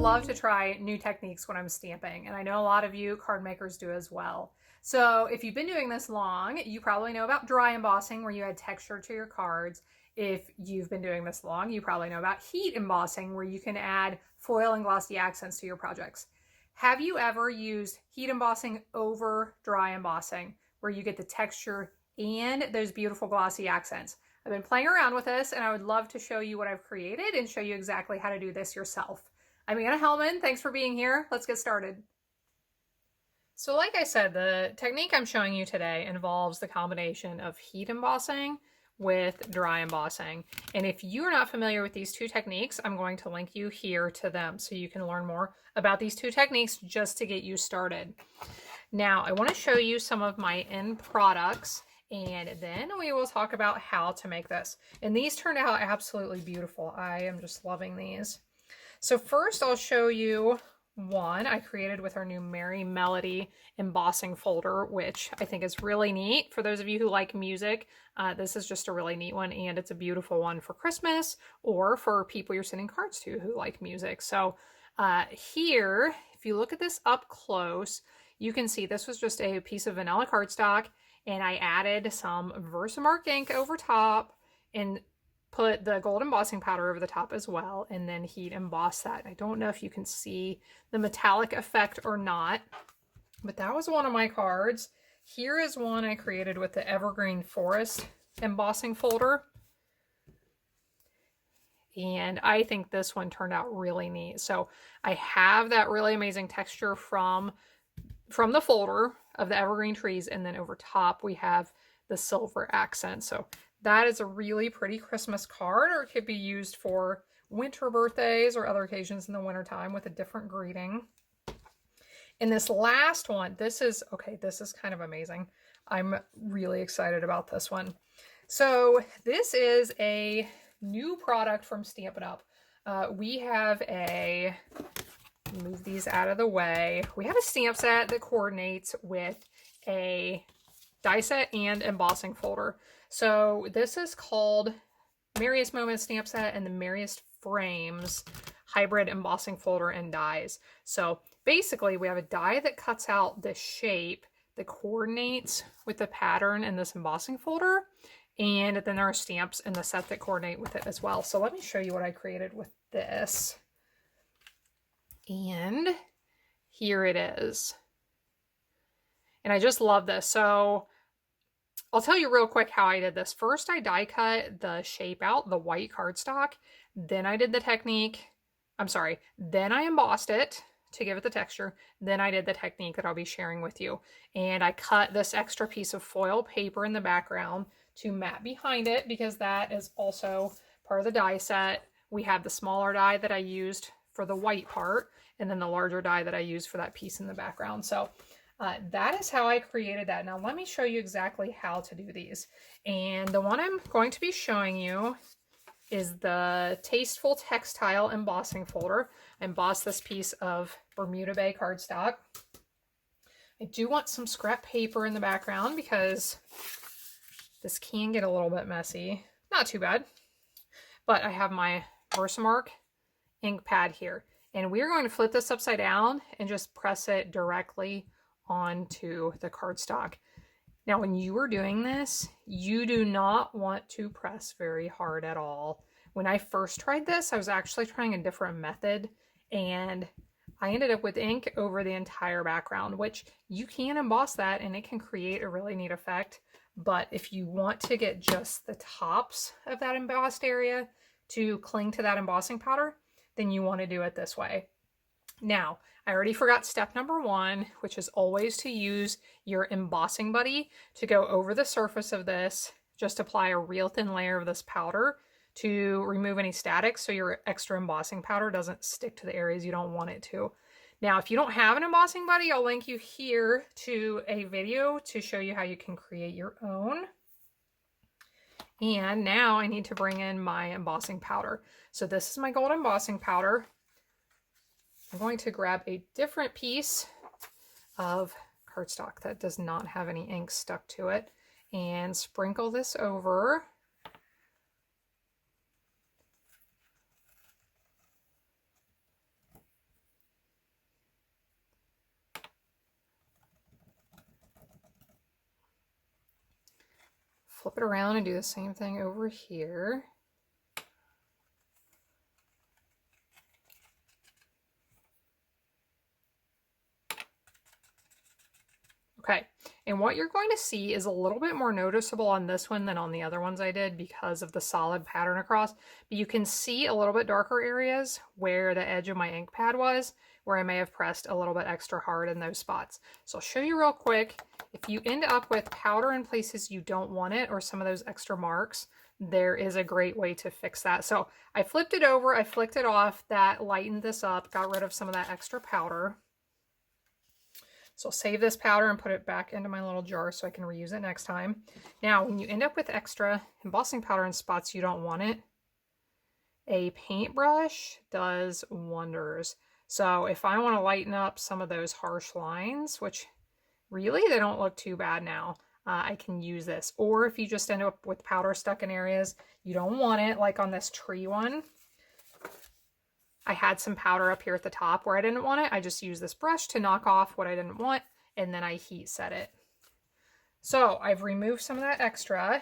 love to try new techniques when I'm stamping, and I know a lot of you card makers do as well. So if you've been doing this long, you probably know about dry embossing, where you add texture to your cards. If you've been doing this long, you probably know about heat embossing, where you can add foil and glossy accents to your projects. Have you ever used heat embossing over dry embossing, where you get the texture and those beautiful glossy accents? I've been playing around with this, and I would love to show you what I've created and show you exactly how to do this yourself. I'm Anna Hellman. Thanks for being here. Let's get started. So like I said, the technique I'm showing you today involves the combination of heat embossing with dry embossing. And if you're not familiar with these two techniques, I'm going to link you here to them so you can learn more about these two techniques just to get you started. Now, I want to show you some of my end products, and then we will talk about how to make this. And these turned out absolutely beautiful. I am just loving these. So first I'll show you one I created with our new Merry Melody embossing folder, which I think is really neat. For those of you who like music, this is just a really neat one, and it's a beautiful one for Christmas or for people you're sending cards to who like music. So here, if you look at this up close, you can see this was just a piece of vanilla cardstock, and I added some Versamark ink over top and put the gold embossing powder over the top as well, and then heat emboss that. I don't know if you can see the metallic effect or not, but that was one of my cards. Here is one I created with the Evergreen Forest embossing folder, and I think this one turned out really neat. So I have that really amazing texture from the folder of the evergreen trees, and then over top we have the silver accent. So that is a really pretty Christmas card, or it could be used for winter birthdays or other occasions in the wintertime with a different greeting. And this last one, this is kind of amazing. I'm really excited about this one. So this is a new product from Stampin' Up. We have move these out of the way. We have a stamp set that coordinates with a die set and embossing folder. So this is called Merriest Moments Stamp Set and the Merriest Frames Hybrid Embossing Folder and Dies. So basically we have a die that cuts out the shape that coordinates with the pattern in this embossing folder, and then there are stamps in the set that coordinate with it as well. So let me show you what I created with this. And here it is. And I just love this. So I'll tell you real quick how I did this. First, I die cut the shape out, the white cardstock. Then I did the technique. Then I embossed it to give it the texture. Then I did the technique that I'll be sharing with you. And I cut this extra piece of foil paper in the background to mat behind it, because that is also part of the die set. We have the smaller die that I used for the white part, and then the larger die that I used for that piece in the background. So that is how I created that. Now let me show you exactly how to do these. And the one I'm going to be showing you is the Tasteful Textile embossing folder. I embossed this piece of Bermuda Bay cardstock. I do want some scrap paper in the background because this can get a little bit messy. Not too bad. But I have my Versamark ink pad here. And we're going to flip this upside down and just press it directly onto the cardstock. Now, when you are doing this, you do not want to press very hard at all. When I first tried this, I was actually trying a different method, and I ended up with ink over the entire background, which you can emboss that and it can create a really neat effect. But if you want to get just the tops of that embossed area to cling to that embossing powder, then you want to do it this way. Now, I already forgot step number 1, which is always to use your embossing buddy to go over the surface of this. Just apply a real thin layer of this powder to remove any static so your extra embossing powder doesn't stick to the areas you don't want it to. Now, if you don't have an embossing buddy, I'll link you here to a video to show you how you can create your own. And now I need to bring in my embossing powder. So this is my gold embossing powder. I'm going to grab a different piece of cardstock that does not have any ink stuck to it and sprinkle this over. Flip it around and do the same thing over here. Okay, and what you're going to see is a little bit more noticeable on this one than on the other ones I did because of the solid pattern across. But you can see a little bit darker areas where the edge of my ink pad was, where I may have pressed a little bit extra hard in those spots. So I'll show you real quick. If you end up with powder in places you don't want it, or some of those extra marks, there is a great way to fix that. So I flipped it over, I flicked it off, that lightened this up, got rid of some of that extra powder. So I'll save this powder and put it back into my little jar so I can reuse it next time. Now, when you end up with extra embossing powder in spots you don't want it, a paintbrush does wonders. So if I want to lighten up some of those harsh lines, which really they don't look too bad now, I can use this. Or if you just end up with powder stuck in areas you don't want it, like on this tree one, I had some powder up here at the top where I didn't want it. I just used this brush to knock off what I didn't want, and then I heat set it. So I've removed some of that extra.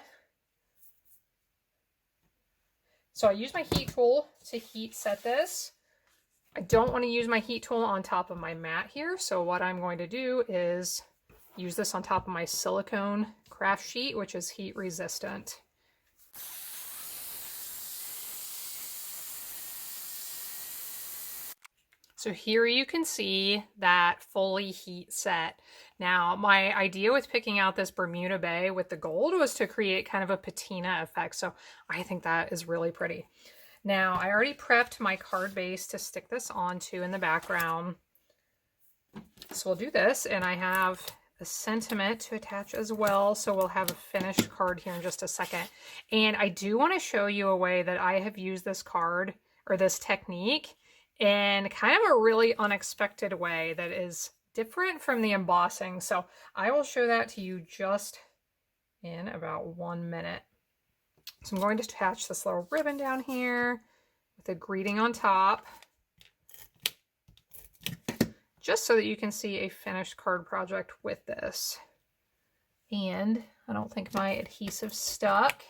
So I use my heat tool to heat set this. I don't want to use my heat tool on top of my mat here. So what I'm going to do is use this on top of my silicone craft sheet, which is heat resistant. So here you can see that fully heat set. Now, my idea with picking out this Bermuda Bay with the gold was to create kind of a patina effect. So I think that is really pretty. Now, I already prepped my card base to stick this onto in the background. So we'll do this, and I have a sentiment to attach as well. So we'll have a finished card here in just a second. And I do want to show you a way that I have used this card or this technique in kind of a really unexpected way that is different from the embossing. So I will show that to you just in about 1 minute. So I'm going to attach this little ribbon down here with a greeting on top, just so that you can see a finished card project with this. And I don't think my adhesive stuck.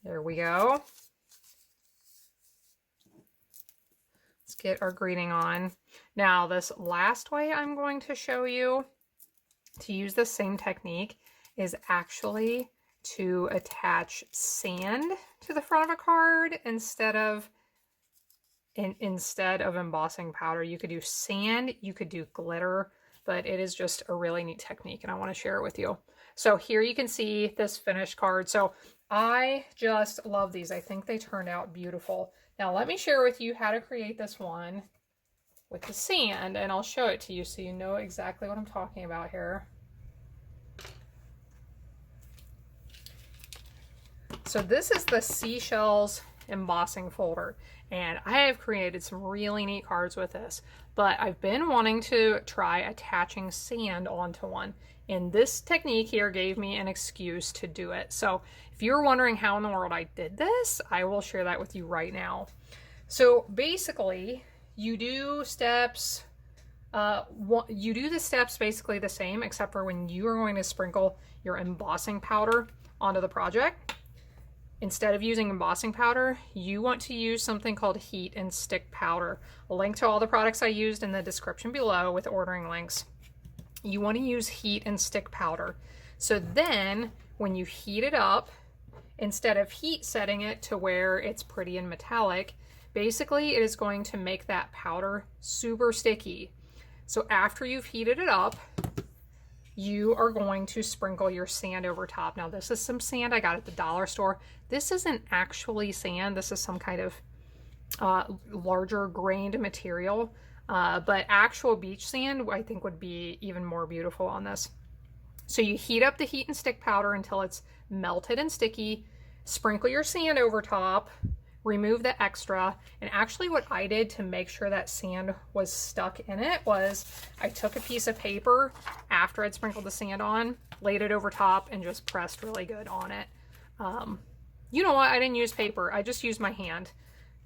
There we go. Let's get our greeting on. Now, this last way I'm going to show you to use the same technique is actually to attach sand to the front of a card instead of embossing powder. You could do sand, you could do glitter, but it is just a really neat technique and I want to share it with you. So here you can see this finished card. So I just love these. I think they turned out beautiful. Now let me share with you how to create this one with the sand, and I'll show it to you so you know exactly what I'm talking about here. So this is the Seashells embossing folder, and I have created some really neat cards with this, but I've been wanting to try attaching sand onto one, and this technique here gave me an excuse to do it. So if you're wondering how in the world I did this, I will share that with you right now. So basically, you do steps, you do the steps basically the same, except for when you are going to sprinkle your embossing powder onto the project. Instead of using embossing powder, you want to use something called heat and stick powder. I'll link to all the products I used in the description below with ordering links. You want to use heat and stick powder. So then when you heat it up, instead of heat setting it to where it's pretty and metallic, basically it is going to make that powder super sticky. So after you've heated it up, you are going to sprinkle your sand over top. Now this is some sand I got at the dollar store. This isn't actually sand. This is some kind of larger grained material. But actual beach sand I think would be even more beautiful on this. So you heat up the heat and stick powder until it's melted and sticky. Sprinkle your sand over top. Remove the extra, and actually what I did to make sure that sand was stuck in it was I took a piece of paper after I'd sprinkled the sand on, laid it over top, and just pressed really good on it. You know what? I didn't use paper. I just used my hand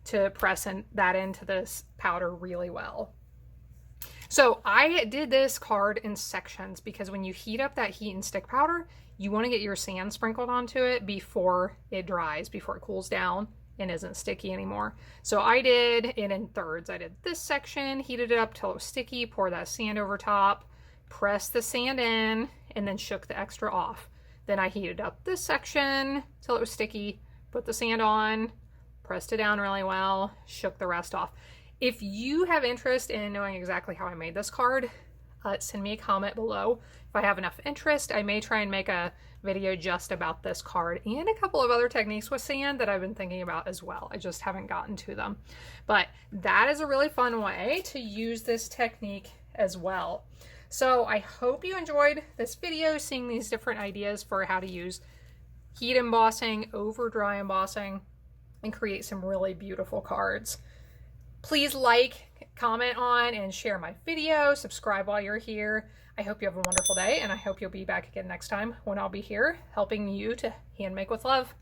to press that into this powder really well. So I did this card in sections because when you heat up that heat and stick powder, you want to get your sand sprinkled onto it before it dries, before it cools down and isn't sticky anymore. So I did it in thirds. I did this section, heated it up till it was sticky, pour that sand over top, pressed the sand in, and then shook the extra off. Then I heated up this section till it was sticky, put the sand on, pressed it down really well, shook the rest off. If you have interest in knowing exactly how I made this card, send me a comment below. If I have enough interest, I may try and make a video just about this card and a couple of other techniques with sand that I've been thinking about as well. I just haven't gotten to them. But that is a really fun way to use this technique as well. So I hope you enjoyed this video, seeing these different ideas for how to use heat embossing over dry embossing and create some really beautiful cards. Please like, comment on, and share my video. Subscribe while you're here. I hope you have a wonderful day, and I hope you'll be back again next time when I'll be here helping you to hand make with love.